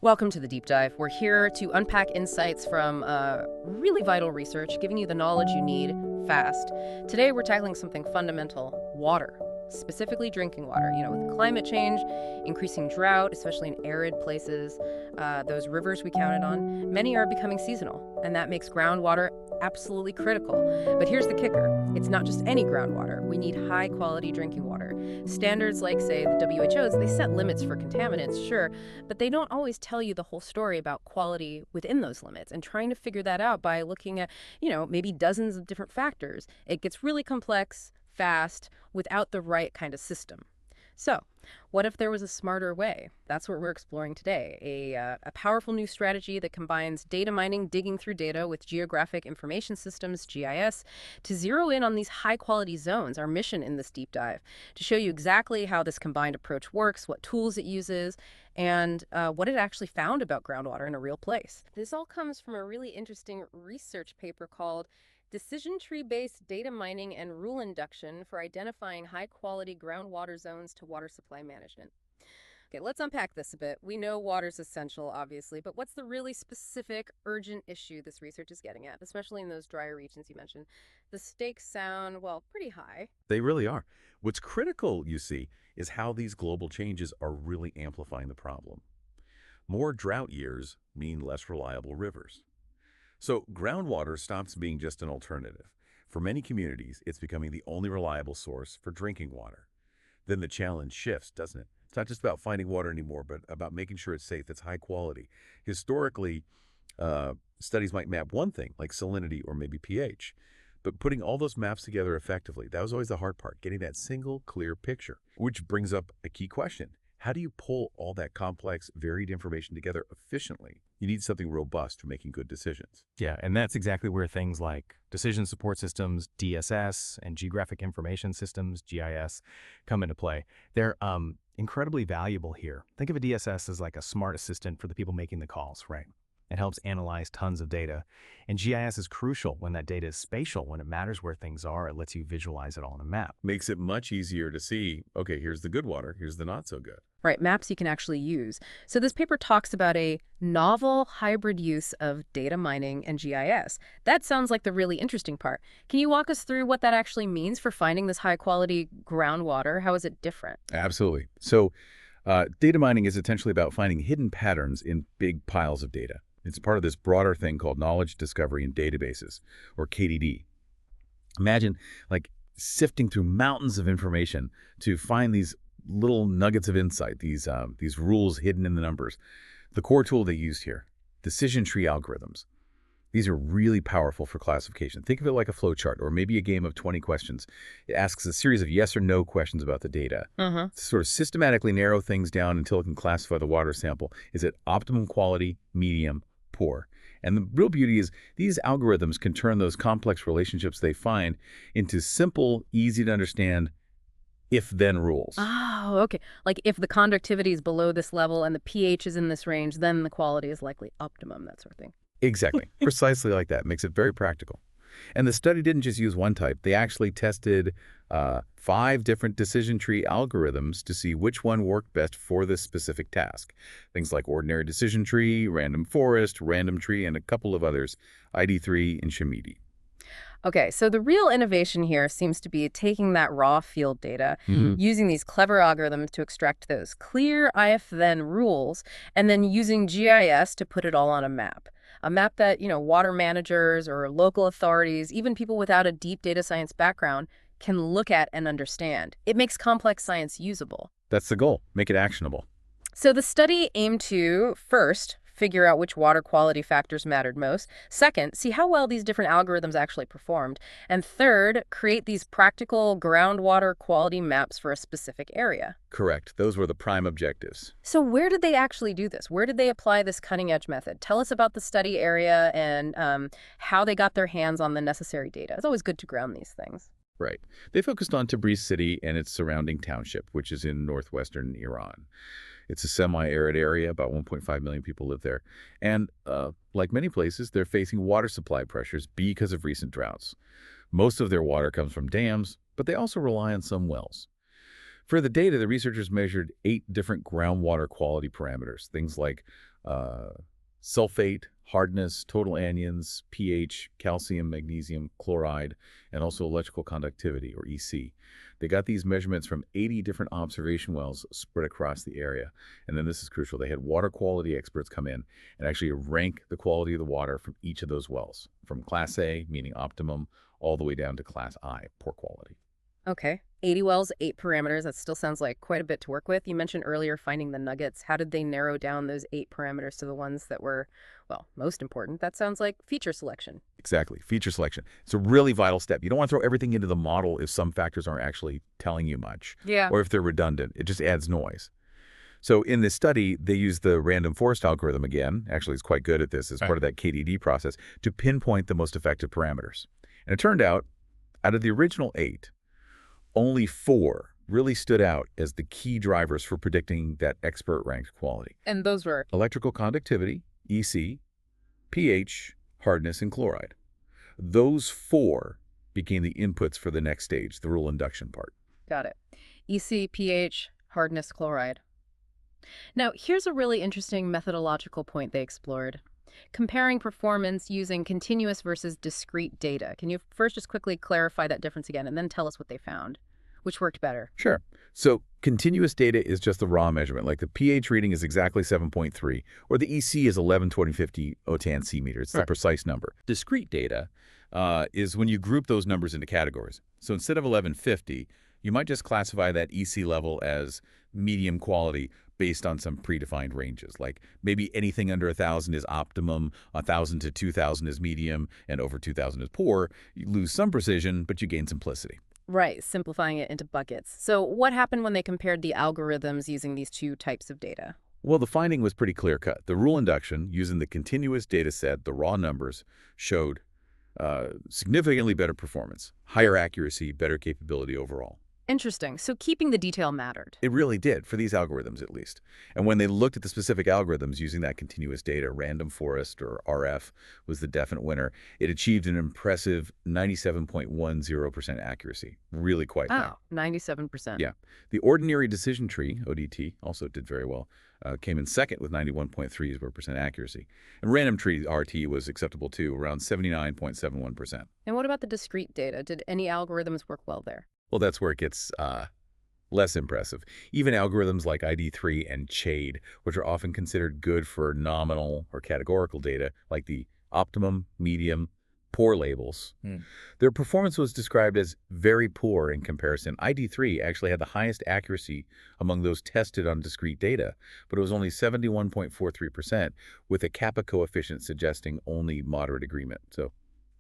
Welcome to the Deep Dive. We're here to unpack insights from really vital research, giving you the knowledge you need fast. Today, we're tackling something fundamental: water, specifically drinking water. With climate change, increasing drought, especially in arid places, those rivers we counted on, many are becoming seasonal, and that makes groundwater absolutely critical. But here's the kicker. It's not just any groundwater. We need high-quality drinking water. Standards like, say, the WHO's, they set limits for contaminants, sure, but they don't always tell you the whole story about quality within those limits. And trying to figure that out by looking at, maybe dozens of different factors, it gets really complex, fast, without the right kind of system. So, what if there was a smarter way? That's what we're exploring today. A powerful new strategy that combines data mining, digging through data, with Geographic Information Systems, GIS, to zero in on these high-quality zones. Our mission in this deep dive, to show you exactly how this combined approach works, what tools it uses, and what it actually found about groundwater in a real place. This all comes from a really interesting research paper called Decision Tree-Based Data Mining and Rule Induction for Identifying High-Quality Groundwater Zones to Water Supply Management. Okay, let's unpack this a bit. We know water's essential, obviously, but what's the really specific, urgent issue this research is getting at, especially in those drier regions you mentioned? The stakes sound, well, pretty high. They really are. What's critical, you see, is how these global changes are really amplifying the problem. More drought years mean less reliable rivers. So groundwater stops being just an alternative. For many communities, it's becoming the only reliable source for drinking water. Then the challenge shifts, doesn't it? It's not just about finding water anymore, but about making sure it's safe, it's high quality. Historically, studies might map one thing, like salinity or maybe pH. But putting all those maps together effectively, that was always the hard part, getting that single, clear picture. Which brings up a key question. How do you pull all that complex, varied information together efficiently? You need something robust for making good decisions. Yeah, and that's exactly where things like Decision Support Systems, DSS, and Geographic Information Systems, GIS, come into play. They're incredibly valuable here. Think of a DSS as like a smart assistant for the people making the calls, right? It helps analyze tons of data. And GIS is crucial when that data is spatial, when it matters where things are. It lets you visualize it all on a map. Makes it much easier to see, okay, here's the good water, here's the not so good. Right, maps you can actually use. So this paper talks about a novel hybrid use of data mining and GIS. That sounds like the really interesting part. Can you walk us through what that actually means for finding this high-quality groundwater? How is it different? Absolutely. So data mining is essentially about finding hidden patterns in big piles of data. It's part of this broader thing called knowledge discovery in databases, or KDD. Imagine like sifting through mountains of information to find these little nuggets of insight, these rules hidden in the numbers. The core tool they used here, decision tree algorithms. These are really powerful for classification. Think of it like a flowchart or maybe a game of 20 questions. It asks a series of yes or no questions about the data to sort of systematically narrow things down until it can classify the water sample. Is it optimum quality, medium, poor? And the real beauty is these algorithms can turn those complex relationships they find into simple, easy to understand if-then rules. Oh, okay. Like if the conductivity is below this level and the pH is in this range, then the quality is likely optimum, that sort of thing. Exactly. Precisely like that. Makes it very practical. And the study didn't just use one type. They actually tested 5 different decision tree algorithms to see which one worked best for this specific task. Things like ordinary decision tree, random forest, random tree, and a couple of others, ID3 and Shimidi. Okay, so the real innovation here seems to be taking that raw field data, using these clever algorithms to extract those clear if-then rules, and then using GIS to put it all on a map. A map that, water managers or local authorities, even people without a deep data science background, can look at and understand. It makes complex science usable. That's the goal. Make it actionable. So the study aimed to, first, figure out which water quality factors mattered most. Second, see how well these different algorithms actually performed. And third, create these practical groundwater quality maps for a specific area. Correct. Those were the prime objectives. So where did they actually do this? Where did they apply this cutting-edge method? Tell us about the study area and how they got their hands on the necessary data. It's always good to ground these things. Right. They focused on Tabriz city and its surrounding township, which is in northwestern Iran. It's a semi-arid area. About 1.5 million people live there. And like many places, they're facing water supply pressures because of recent droughts. Most of their water comes from dams, but they also rely on some wells. For the data, the researchers measured 8 different groundwater quality parameters, things like sulfate, hardness, total anions, pH, calcium, magnesium, chloride, and also electrical conductivity, or EC. They got these measurements from 80 different observation wells spread across the area. And then this is crucial. They had water quality experts come in and actually rank the quality of the water from each of those wells, from Class A, meaning optimum, all the way down to Class I, poor quality. Okay. 80 wells, 8 parameters. That still sounds like quite a bit to work with. You mentioned earlier finding the nuggets. How did they narrow down those 8 parameters to the ones that were, well, most important? That sounds like feature selection. Exactly. Feature selection. It's a really vital step. You don't want to throw everything into the model if some factors aren't actually telling you much. Yeah. Or if they're redundant. It just adds noise. So in this study, they used the random forest algorithm again. Actually, it's quite good at this as part of that KDD process to pinpoint the most effective parameters. And it turned out of the original 8, only 4 really stood out as the key drivers for predicting that expert-ranked quality. And those were? Electrical conductivity, EC, pH, hardness, and chloride. Those 4 became the inputs for the next stage, the rule induction part. Got it. EC, pH, hardness, chloride. Now, here's a really interesting methodological point they explored. Comparing performance using continuous versus discrete data. Can you first just quickly clarify that difference again and then tell us what they found? Which worked better? Sure. So continuous data is just the raw measurement. Like the pH reading is exactly 7.3, or the EC is 11/2050 octan C-meter. It's the precise number. Discrete data is when you group those numbers into categories. So instead of 1150, you might just classify that EC level as medium quality based on some predefined ranges. Like maybe anything under 1,000 is optimum, 1,000 to 2,000 is medium, and over 2,000 is poor. You lose some precision, but you gain simplicity. Right, simplifying it into buckets. So what happened when they compared the algorithms using these 2 types of data? Well, the finding was pretty clear-cut. The rule induction, using the continuous data set, the raw numbers, showed significantly better performance, higher accuracy, better capability overall. Interesting. So keeping the detail mattered. It really did, for these algorithms at least. And when they looked at the specific algorithms using that continuous data, random forest, or RF, was the definite winner. It achieved an impressive 97.10% accuracy. Really quite high. Oh, 97%. Yeah. The ordinary decision tree, ODT, also did very well. Came in second with 91.30% accuracy. And random tree RT was acceptable too, around 79.71%. And what about the discrete data? Did any algorithms work well there? Well, that's where it gets less impressive. Even algorithms like ID3 and CHADE, which are often considered good for nominal or categorical data, like the optimum, medium, poor labels, their performance was described as very poor in comparison. ID3 actually had the highest accuracy among those tested on discrete data, but it was only 71.43%, with a kappa coefficient suggesting only moderate agreement. So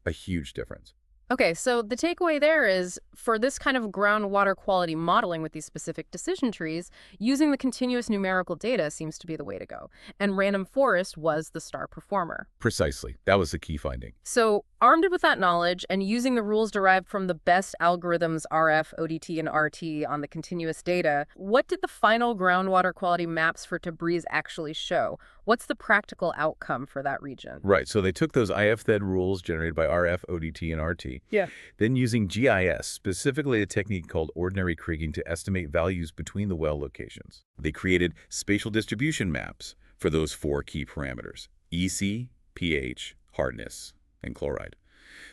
a huge difference. Okay, so the takeaway there is, for this kind of groundwater quality modeling with these specific decision trees, using the continuous numerical data seems to be the way to go. And random forest was the star performer. Precisely. That was the key finding. So, armed with that knowledge and using the rules derived from the best algorithms, RF, ODT, and RT on the continuous data, what did the final groundwater quality maps for Tabriz actually show? What's the practical outcome for that region? Right. So they took those IFThed rules generated by RF, ODT, and RT. Yeah. Then using GIS, specifically a technique called ordinary kriging to estimate values between the well locations. They created spatial distribution maps for those 4 key parameters: EC, pH, hardness, and chloride.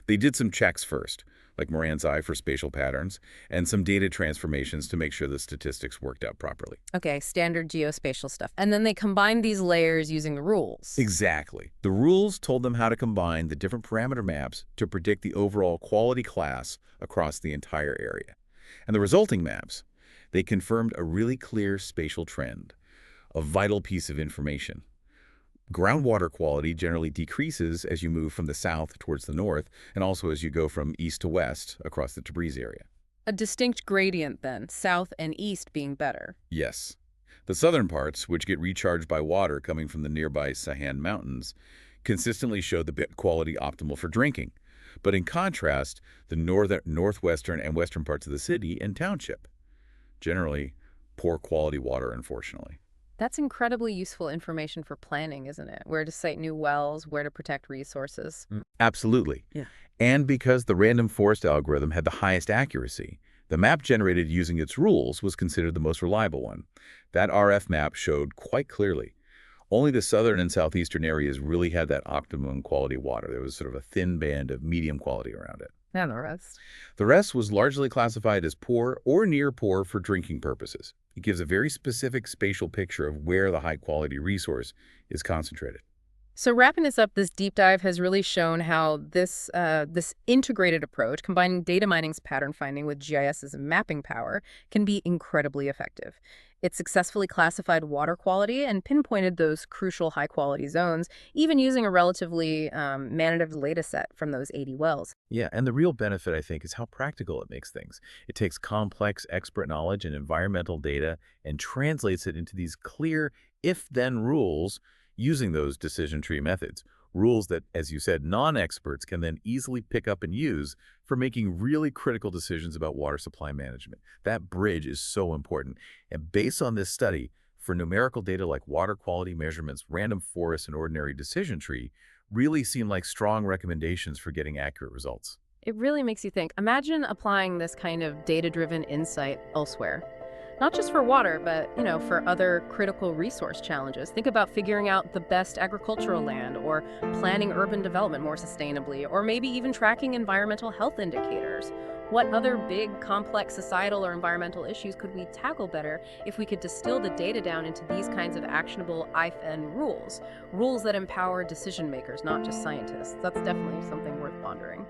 They did some checks first, like Moran's eye for spatial patterns, and some data transformations to make sure the statistics worked out properly. Okay, standard geospatial stuff. And then they combined these layers using the rules. Exactly. The rules told them how to combine the different parameter maps to predict the overall quality class across the entire area. And the resulting maps, they confirmed a really clear spatial trend, a vital piece of information. Groundwater quality generally decreases as you move from the south towards the north, and also as you go from east to west across the Tabriz area. A distinct gradient then, south and east being better. Yes. The southern parts, which get recharged by water coming from the nearby Sahan Mountains, consistently show the bit quality optimal for drinking. But in contrast, the northwestern and western parts of the city and township, generally poor quality water, unfortunately. That's incredibly useful information for planning, isn't it? Where to site new wells, where to protect resources. Absolutely. Yeah. And because the random forest algorithm had the highest accuracy, the map generated using its rules was considered the most reliable one. That RF map showed quite clearly Only the southern and southeastern areas really had that optimum quality water. There was sort of a thin band of medium quality around it. And the rest. The rest was largely classified as poor or near poor for drinking purposes. It gives a very specific spatial picture of where the high-quality resource is concentrated. So wrapping this up, this deep dive has really shown how this integrated approach, combining data mining's pattern finding with GIS's mapping power, can be incredibly effective. It successfully classified water quality and pinpointed those crucial high-quality zones, even using a relatively manageable data set from those 80 wells. Yeah, and the real benefit, I think, is how practical it makes things. It takes complex expert knowledge and environmental data and translates it into these clear if-then rules using those decision tree methods. Rules that, as you said, non-experts can then easily pick up and use for making really critical decisions about water supply management. That bridge is so important. And based on this study, for numerical data like water quality measurements, random forest, and ordinary decision tree, really seem like strong recommendations for getting accurate results. It really makes you think. Imagine applying this kind of data-driven insight elsewhere. Not just for water, but, for other critical resource challenges. Think about figuring out the best agricultural land, or planning urban development more sustainably, or maybe even tracking environmental health indicators. What other big, complex societal or environmental issues could we tackle better if we could distill the data down into these kinds of actionable if-then rules? Rules that empower decision makers, not just scientists. That's definitely something worth pondering.